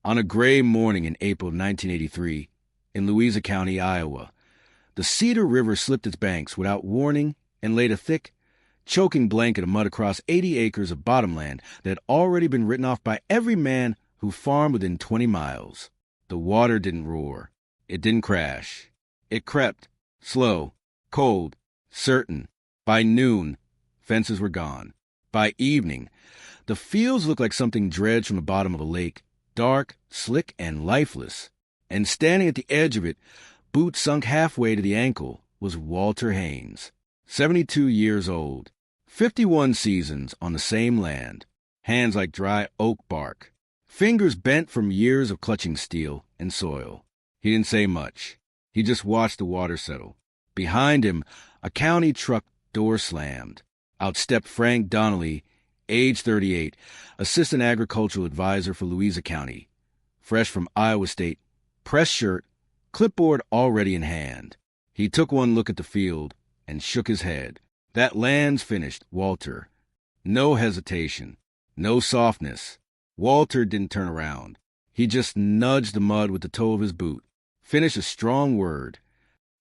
On a gray morning in April 1983, in Louisa County, Iowa, the Cedar River slipped its banks without warning and laid a thick, choking blanket of mud across 80 acres of bottomland that had already been written off by every man who farmed within 20 miles. The water didn't roar. It didn't crash. It crept, slow, cold, certain. By noon, fences were gone. By evening, the fields looked like something dredged from the bottom of a lake, dark, slick, and lifeless. And standing at the edge of it, boots sunk halfway to the ankle, was Walter Haines, 72 years old, 51 seasons on the same land, hands like dry oak bark, fingers bent from years of clutching steel and soil. He didn't say much. He just watched the water settle. Behind him, a county truck door slammed. Out stepped Frank Donnelly, age 38, assistant agricultural advisor for Louisa County, fresh from Iowa State, press shirt, clipboard already in hand. He took one look at the field and shook his head. That land's finished, Walter. No hesitation, no softness. Walter didn't turn around. He just nudged the mud with the toe of his boot. Finished a strong word.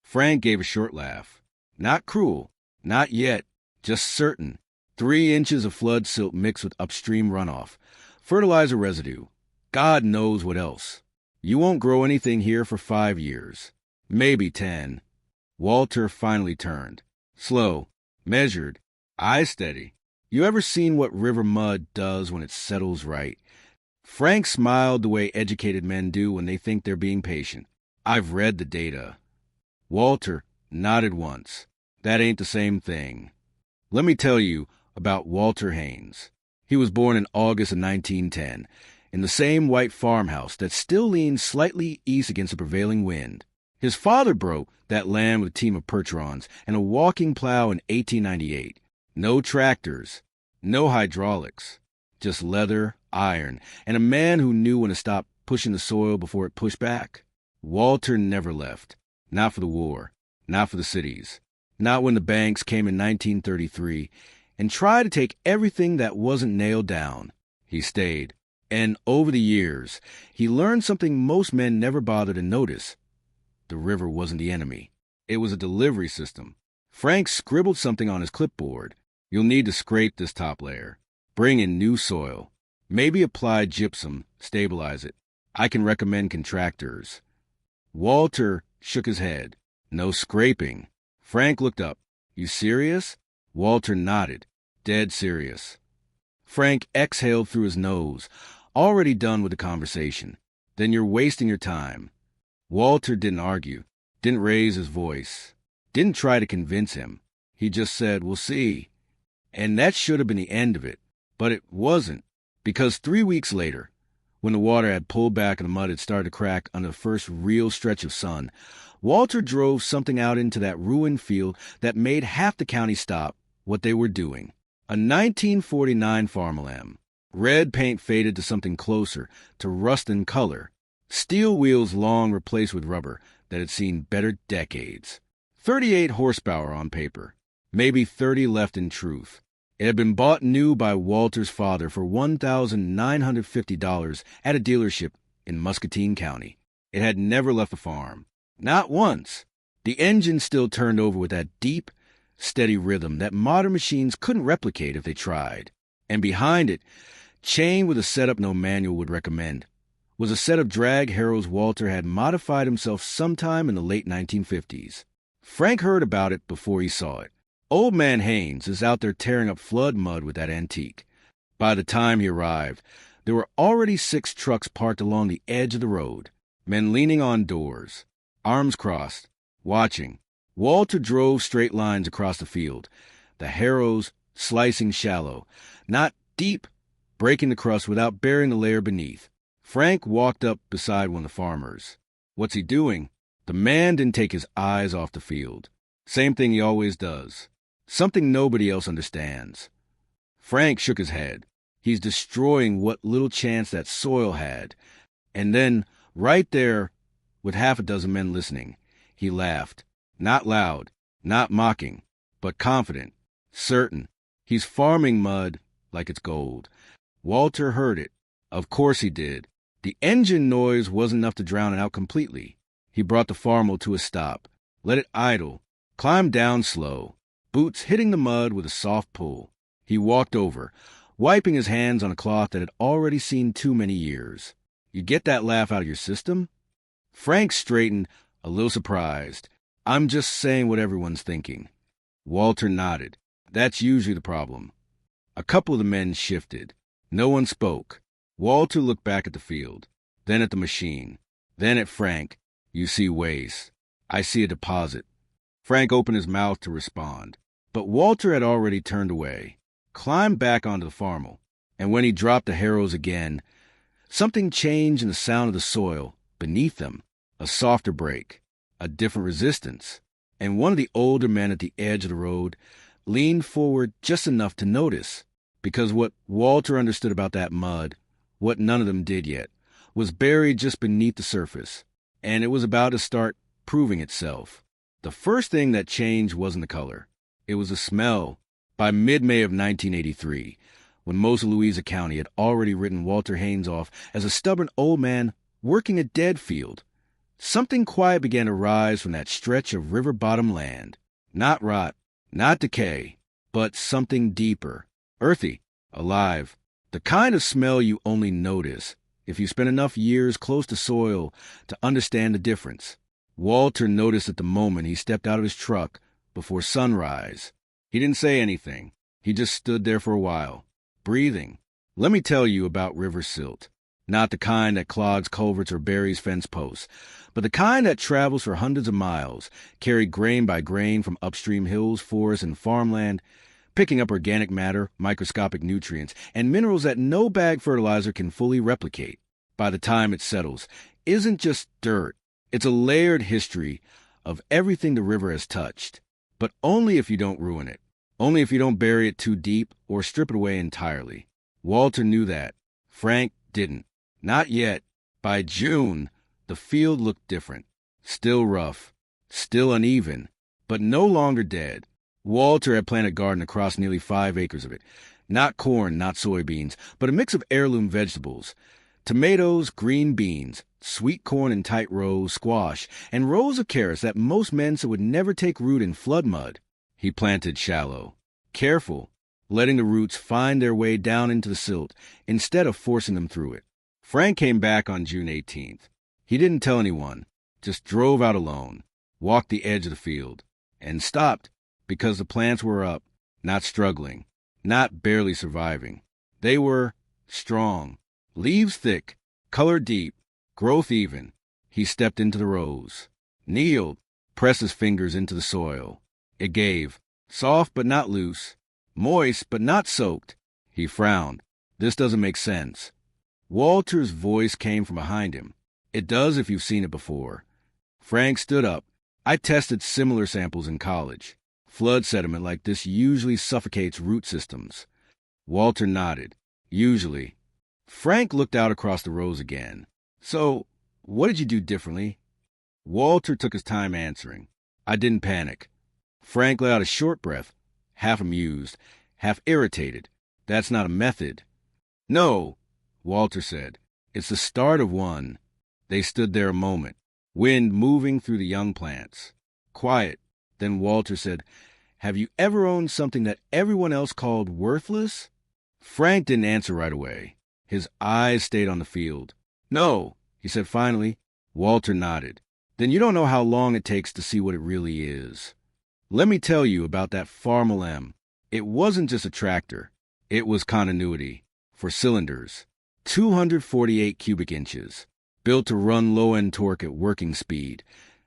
Frank gave a short laugh. Not cruel, not yet, just certain. 3 inches of flood silt mixed with upstream runoff. Fertilizer residue. God knows what else. You won't grow anything here for 5 years. Maybe 10. Walter finally turned. Slow, measured, eye steady. You ever seen what river mud does when it settles right? Frank smiled the way educated men do when they think they're being patient. I've read the data. Walter nodded once. That ain't the same thing. Let me tell you about Walter Haines. He was born in August of 1910 in the same white farmhouse that still leans slightly east against the prevailing wind. His father broke that land with a team of Percherons and a walking plow in 1898. No tractors, no hydraulics, just leather, iron, and a man who knew when to stop pushing the soil before it pushed back. Walter never left. Not for the war, not for the cities, not when the banks came in 1933 and tried to take everything that wasn't nailed down. He stayed. And over the years, he learned something most men never bother to notice. The river wasn't the enemy. It was a delivery system. Frank scribbled something on his clipboard. You'll need to scrape this top layer. Bring in new soil. Maybe apply gypsum, stabilize it. I can recommend contractors. Walter shook his head. No scraping. Frank looked up. You serious? Walter nodded. Dead serious. Frank exhaled through his nose, already done with the conversation. Then you're wasting your time. Walter didn't argue, didn't raise his voice, didn't try to convince him. He just said, we'll see. And that should have been the end of it. But it wasn't, because 3 weeks later, when the water had pulled back and the mud had started to crack under the first real stretch of sun, Walter drove something out into that ruined field that made half the county stop what they were doing. A 1949 farmland. Red paint faded to something closer to rust in color. Steel wheels long replaced with rubber that had seen better decades. 38 horsepower on paper. Maybe 30 left in truth. It had been bought new by Walter's father for $1,950 at a dealership in Muscatine County. It had never left the farm. Not once. The engine still turned over with that deep, steady rhythm that modern machines couldn't replicate if they tried. And behind it, chained with a setup no manual would recommend, was a set of drag harrows Walter had modified himself sometime in the late 1950s. Frank heard about it before he saw it. Old man Haines is out there tearing up flood mud with that antique. By the time he arrived, there were already 6 trucks parked along the edge of the road, men leaning on doors, arms crossed, watching. Walter drove straight lines across the field, the harrows slicing shallow, not deep, breaking the crust without burying the layer beneath. Frank walked up beside one of the farmers. What's he doing? The man didn't take his eyes off the field. Same thing he always does. Something nobody else understands. Frank shook his head. He's destroying what little chance that soil had. And then, right there, with half a dozen men listening, he laughed. Not loud, not mocking, but confident, certain. He's farming mud like it's gold. Walter heard it. Of course he did. The engine noise wasn't enough to drown it out completely. He brought the farmel to a stop, let it idle, climbed down slow, boots hitting the mud with a soft pull. He walked over, wiping his hands on a cloth that had already seen too many years. You get that laugh out of your system? Frank straightened, a little surprised. I'm just saying what everyone's thinking. Walter nodded. That's usually the problem. A couple of the men shifted. No one spoke. Walter looked back at the field, then at the machine, then at Frank. You see waste. I see a deposit. Frank opened his mouth to respond, but Walter had already turned away, climbed back onto the farmel, and when he dropped the harrows again, something changed in the sound of the soil beneath them, a softer break, a different resistance, and one of the older men at the edge of the road leaned forward just enough to notice, because what Walter understood about that mud, what none of them did yet, was buried just beneath the surface, and it was about to start proving itself. The first thing that changed wasn't the color. It was the smell. By mid-May of 1983, when most of Louisa County had already written Walter Haines off as a stubborn old man working a dead field, something quiet began to rise from that stretch of river-bottom land. Not rot, not decay, but something deeper, earthy, alive. The kind of smell you only notice if you spend enough years close to soil to understand the difference. Walter noticed at the moment he stepped out of his truck before sunrise. He didn't say anything. He just stood there for a while, breathing. Let me tell you about river silt. Not the kind that clogs culverts or buries fence posts, but the kind that travels for hundreds of miles, carried grain by grain from upstream hills, forests, and farmland, picking up organic matter, microscopic nutrients, and minerals that no bag fertilizer can fully replicate. By the time it settles, isn't just dirt. It's a layered history of everything the river has touched, but only if you don't ruin it, only if you don't bury it too deep or strip it away entirely. Walter knew that. Frank didn't. Not yet. By June, the field looked different. Still rough, still uneven, but no longer dead. Walter had planted a garden across nearly 5 acres of it. Not corn, not soybeans, but a mix of heirloom vegetables. Tomatoes, green beans, sweet corn in tight rows, squash, and rows of carrots that most men said would never take root in flood mud. He planted shallow, careful, letting the roots find their way down into the silt instead of forcing them through it. Frank came back on June 18th. He didn't tell anyone, just drove out alone, walked the edge of the field, and stopped because the plants were up, not struggling, not barely surviving. They were strong, leaves thick, color deep, growth even. He stepped into the rows, kneeled, pressed his fingers into the soil. It gave, soft but not loose, moist but not soaked. He frowned. This doesn't make sense. Walter's voice came from behind him. It does if you've seen it before. Frank stood up. I tested similar samples in college. Flood sediment like this usually suffocates root systems. Walter nodded. Usually. Frank looked out across the rows again. So, what did you do differently? Walter took his time answering. I didn't panic. Frank let out a short breath, half amused, half irritated. That's not a method. No, Walter said. It's the start of one. They stood there a moment, wind moving through the young plants. Quiet. Then Walter said, have you ever owned something that everyone else called worthless? Frank didn't answer right away. His eyes stayed on the field. No, he said finally. Walter nodded. Then you don't know how long it takes to see what it really is. Let me tell you about that Farmel M. It wasn't just a tractor. It was continuity. For cylinders. 248 cubic inches. Built to run low-end torque at working speed.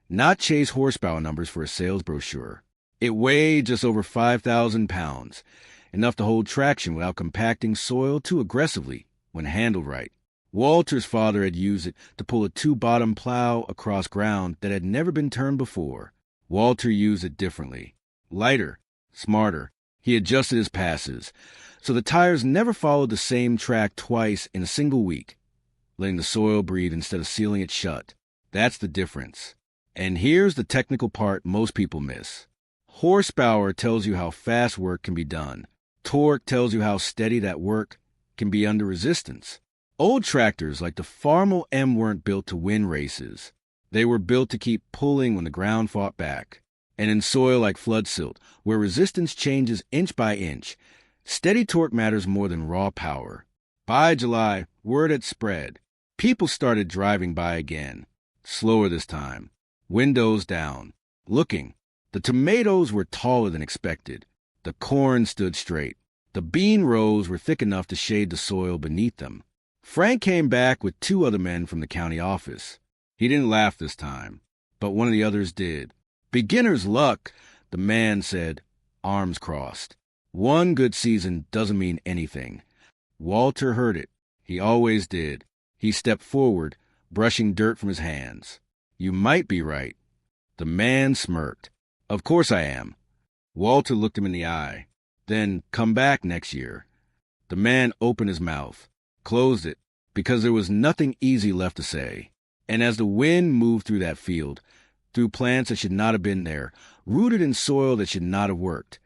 Not chase horsepower numbers for a sales brochure. It weighed just over 5,000 pounds. Enough to hold traction without compacting soil too aggressively when handled right. Walter's father had used it to pull a 2-bottom plow across ground that had never been turned before. Walter used it differently. Lighter, smarter. He adjusted his passes, so the tires never followed the same track twice in a single week, letting the soil breathe instead of sealing it shut. That's the difference. And here's the technical part most people miss. Horsepower tells you how fast work can be done. Torque tells you how steady that work can be under resistance. Old tractors like the Farmel M weren't built to win races. They were built to keep pulling when the ground fought back. And in soil like flood silt, where resistance changes inch by inch, steady torque matters more than raw power. By July, word had spread. People started driving by again, slower this time, windows down, looking. The tomatoes were taller than expected. The corn stood straight. The bean rows were thick enough to shade the soil beneath them. Frank came back with 2 other men from the county office. He didn't laugh this time, but one of the others did. Beginner's luck, the man said, arms crossed. One good season doesn't mean anything. Walter heard it. He always did. He stepped forward, brushing dirt from his hands. You might be right. The man smirked. Of course I am. Walter looked him in the eye. Then come back next year. The man opened his mouth, closed it, because there was nothing easy left to say. And as the wind moved through that field, through plants that should not have been there, rooted in soil that should not have worked,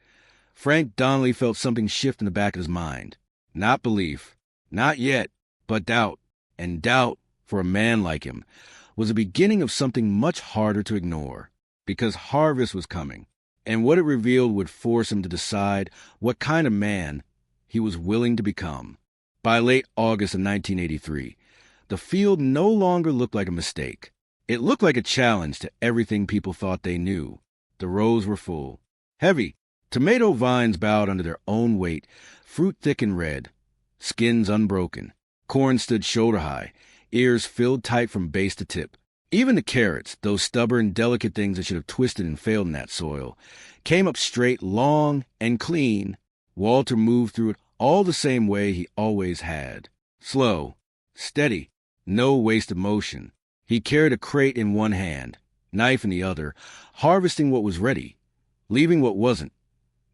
Frank Donnelly felt something shift in the back of his mind. Not belief, not yet, but doubt. And doubt, for a man like him, was the beginning of something much harder to ignore, because harvest was coming, and what it revealed would force him to decide what kind of man he was willing to become. By late August of 1983, the field no longer looked like a mistake. It looked like a challenge to everything people thought they knew. The rows were full, heavy. Tomato vines bowed under their own weight, fruit thick and red, skins unbroken. Corn stood shoulder-high, ears filled tight from base to tip. Even the carrots, those stubborn, delicate things that should have twisted and failed in that soil, came up straight, long, and clean. Walter moved through it all the same way he always had. Slow, steady, no wasted motion. He carried a crate in one hand, knife in the other, harvesting what was ready, leaving what wasn't,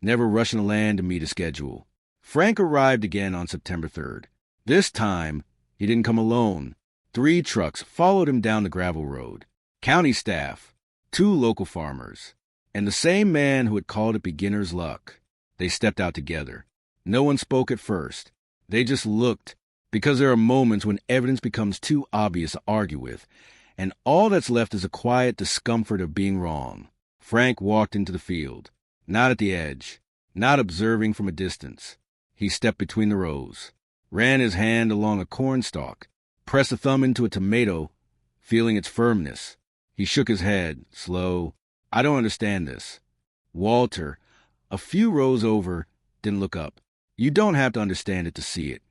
never rushing the land to meet a schedule. Frank arrived again on September 3rd. This time, he didn't come alone. 3 trucks followed him down the gravel road. County staff, 2 local farmers, and the same man who had called it beginner's luck. They stepped out together. No one spoke at first. They just looked, because there are moments when evidence becomes too obvious to argue with, and all that's left is a quiet discomfort of being wrong. Frank walked into the field, not at the edge, not observing from a distance. He stepped between the rows, ran his hand along a corn stalk, pressed a thumb into a tomato, feeling its firmness. He shook his head, slow. I don't understand this. Walter, a few rows over, didn't look up. You don't have to understand it to see it.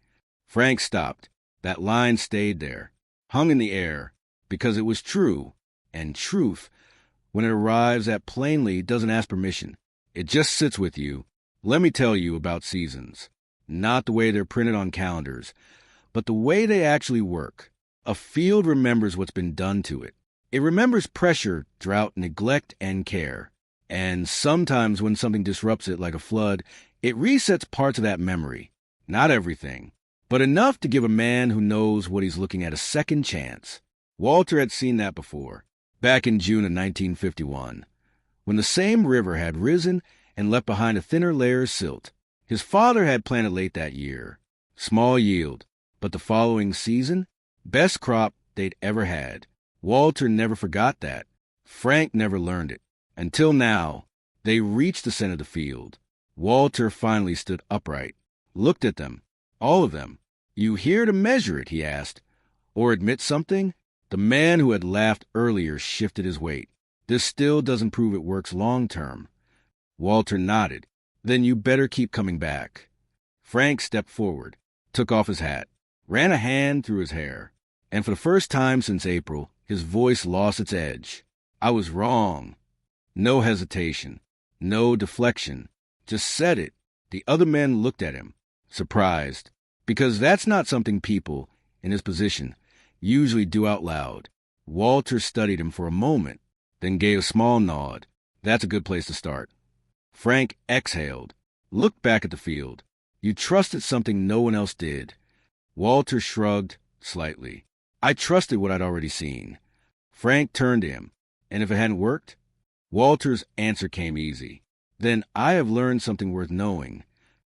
Frank stopped. That line stayed there, hung in the air, because it was true. And truth, when it arrives at plainly, doesn't ask permission. It just sits with you. Let me tell you about seasons. Not the way they're printed on calendars, but the way they actually work. A field remembers what's been done to it. It remembers pressure, drought, neglect, and care. And sometimes when something disrupts it like a flood, it resets parts of that memory. Not everything, but enough to give a man who knows what he's looking at a second chance. Walter had seen that before, back in June of 1951, when the same river had risen and left behind a thinner layer of silt. His father had planted late that year. Small yield, but the following season, best crop they'd ever had. Walter never forgot that. Frank never learned it. Until now, they reached the center of the field. Walter finally stood upright, looked at them, all of them. You here to measure it, he asked, or admit something? The man who had laughed earlier shifted his weight. This still doesn't prove it works long term. Walter nodded. Then you better keep coming back. Frank stepped forward, took off his hat, ran a hand through his hair, and for the first time since April, his voice lost its edge. I was wrong. No hesitation, no deflection. Just said it. The other men looked at him, surprised, because that's not something people, in his position, usually do out loud. Walter studied him for a moment, then gave a small nod. That's a good place to start. Frank exhaled, looked back at the field. You trusted something no one else did. Walter shrugged slightly. I trusted what I'd already seen. Frank turned to him. And if it hadn't worked? Walter's answer came easy. Then I have learned something worth knowing.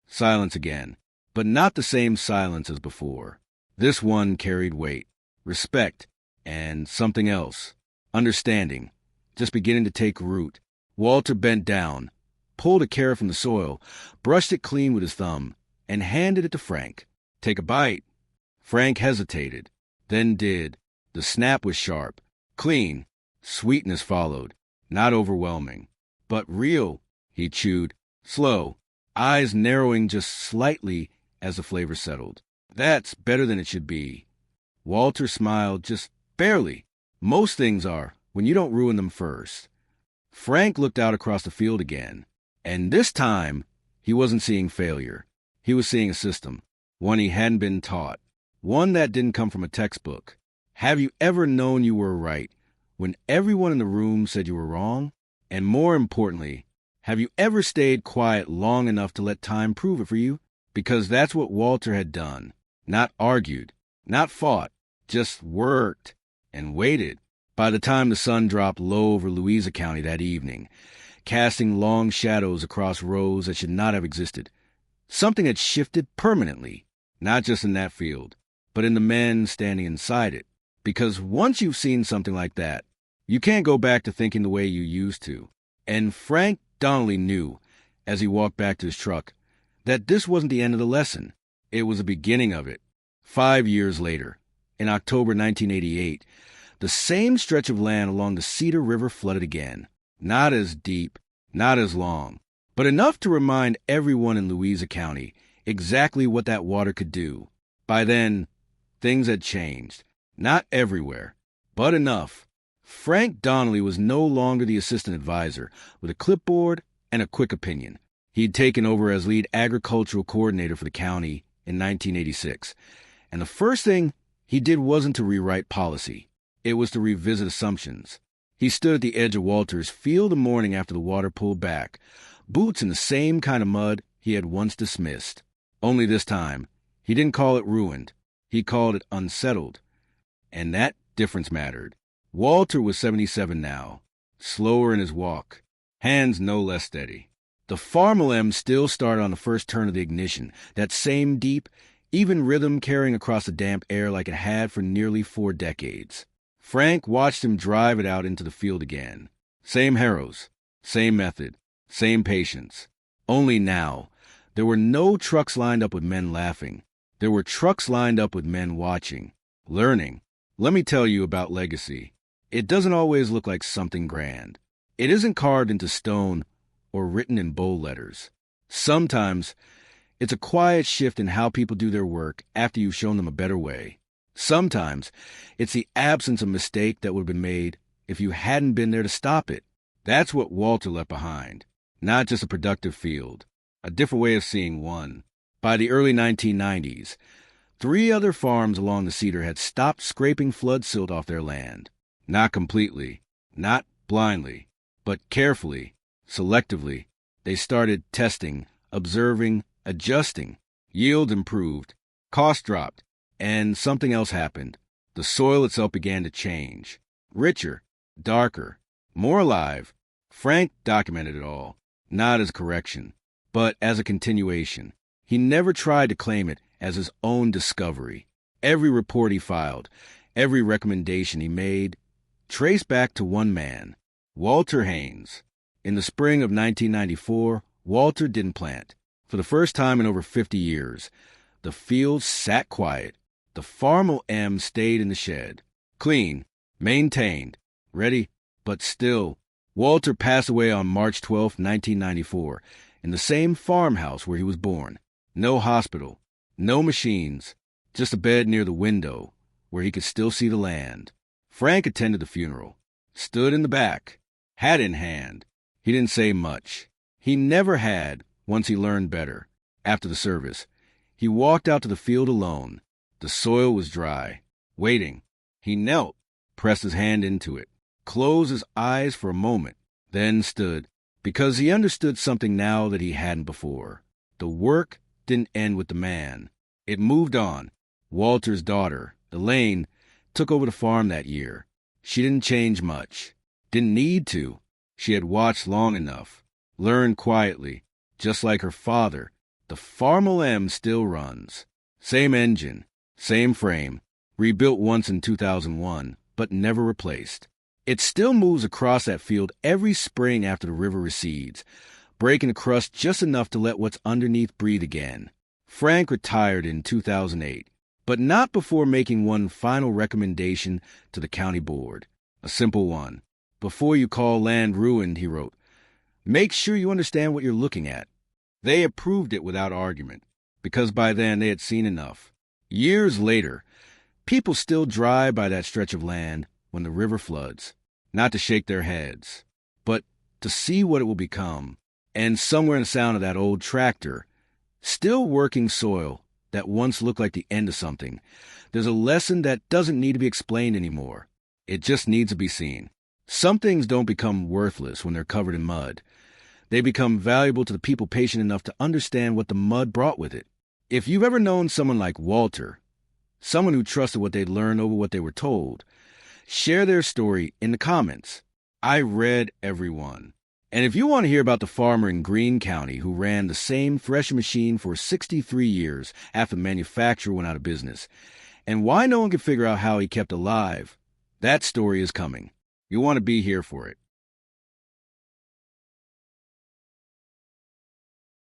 Silence again, but not the same silence as before. This one carried weight, respect, and something else, understanding, just beginning to take root. Walter bent down, pulled a carrot from the soil, brushed it clean with his thumb, and handed it to Frank. "Take a bite." Frank hesitated, then did. The snap was sharp, clean. Sweetness followed, not overwhelming, but real. He chewed, slow, eyes narrowing just slightly as the flavor settled. "That's better than it should be." Walter smiled, just barely. Most things are, when you don't ruin them first. Frank looked out across the field again, and this time he wasn't seeing failure. He was seeing a system, one he hadn't been taught, one that didn't come from a textbook. Have you ever known you were right when everyone in the room said you were wrong? And more importantly, have you ever stayed quiet long enough to let time prove it for you? Because that's what Walter had done. Not argued, not fought, just worked and waited. By the time the sun dropped low over Louisa County that evening, casting long shadows across rows that should not have existed, something had shifted permanently, not just in that field, but in the men standing inside it. Because once you've seen something like that, you can't go back to thinking the way you used to. And Frank Donnelly knew, as he walked back to his truck, that this wasn't the end of the lesson. It was the beginning of it. 5 years later, in October 1988, the same stretch of land along the Cedar River flooded again. Not as deep, not as long, but enough to remind everyone in Louisa County exactly what that water could do. By then, things had changed. Not everywhere, but enough. Frank Donnelly was no longer the assistant advisor with a clipboard and a quick opinion. He'd taken over as lead agricultural coordinator for the county in 1986, and the first thing he did wasn't to rewrite policy. It was to revisit assumptions. He stood at the edge of Walter's field the morning after the water pulled back, boots in the same kind of mud he had once dismissed. Only this time, he didn't call it ruined. He called it unsettled. And that difference mattered. Walter was 77 now, slower in his walk, hands no less steady. The farmland still started on the first turn of the ignition, that same deep, even rhythm carrying across the damp air like it had for nearly 4 decades. Frank watched him drive it out into the field again. Same harrows, same method, same patience. Only now, there were no trucks lined up with men laughing. There were trucks lined up with men watching, learning. Let me tell you about legacy. It doesn't always look like something grand. It isn't carved into stone or written in bold letters. Sometimes, it's a quiet shift in how people do their work after you've shown them a better way. Sometimes, it's the absence of mistake that would have been made if you hadn't been there to stop it. That's what Walter left behind. Not just a productive field, a different way of seeing one. By the early 1990s, 3 other farms along the Cedar had stopped scraping flood silt off their land. Not completely, not blindly, but carefully, selectively. They started testing, observing, adjusting. Yield improved, cost dropped, and something else happened. The soil itself began to change. Richer, darker, more alive. Frank documented it all, not as correction, but as a continuation. He never tried to claim it as his own discovery. Every report he filed, every recommendation he made, traced back to one man, Walter Haines. In the spring of 1994, Walter didn't plant. For the first time in over 50 years, the field sat quiet. The farmland stayed in the shed. Clean, maintained, ready, but still. Walter passed away on March 12, 1994, in the same farmhouse where he was born. No hospital, no machines, just a bed near the window where he could still see the land. Frank attended the funeral, stood in the back, hat in hand. He didn't say much. He never had, once he learned better. After the service, he walked out to the field alone. The soil was dry, waiting. He knelt, pressed his hand into it, closed his eyes for a moment, then stood, because he understood something now that he hadn't before. The work didn't end with the man. It moved on. Walter's daughter, Elaine, took over the farm that year. She didn't change much. Didn't need to. She had watched long enough. Learned quietly. Just like her father, the farmland still runs. Same engine, Same frame, rebuilt once in 2001, but never replaced. It still moves across that field every spring after the river recedes, breaking the crust just enough to let what's underneath breathe again. Frank retired in 2008, but not before making one final recommendation to the county board. A simple one. Before you call land ruined, he wrote, make sure you understand what you're looking at. They approved it without argument, because by then they had seen enough. Years later, people still drive by that stretch of land when the river floods, not to shake their heads, but to see what it will become. And somewhere in the sound of that old tractor, still working soil that once looked like the end of something, there's a lesson that doesn't need to be explained anymore. It just needs to be seen. Some things don't become worthless when they're covered in mud. They become valuable to the people patient enough to understand what the mud brought with it. If you've ever known someone like Walter, someone who trusted what they'd learned over what they were told, share their story in the comments. I read every one. And if you want to hear about the farmer in Greene County who ran the same threshing machine for 63 years after the manufacturer went out of business, and why no one could figure out how he kept alive, that story is coming. You want to be here for it.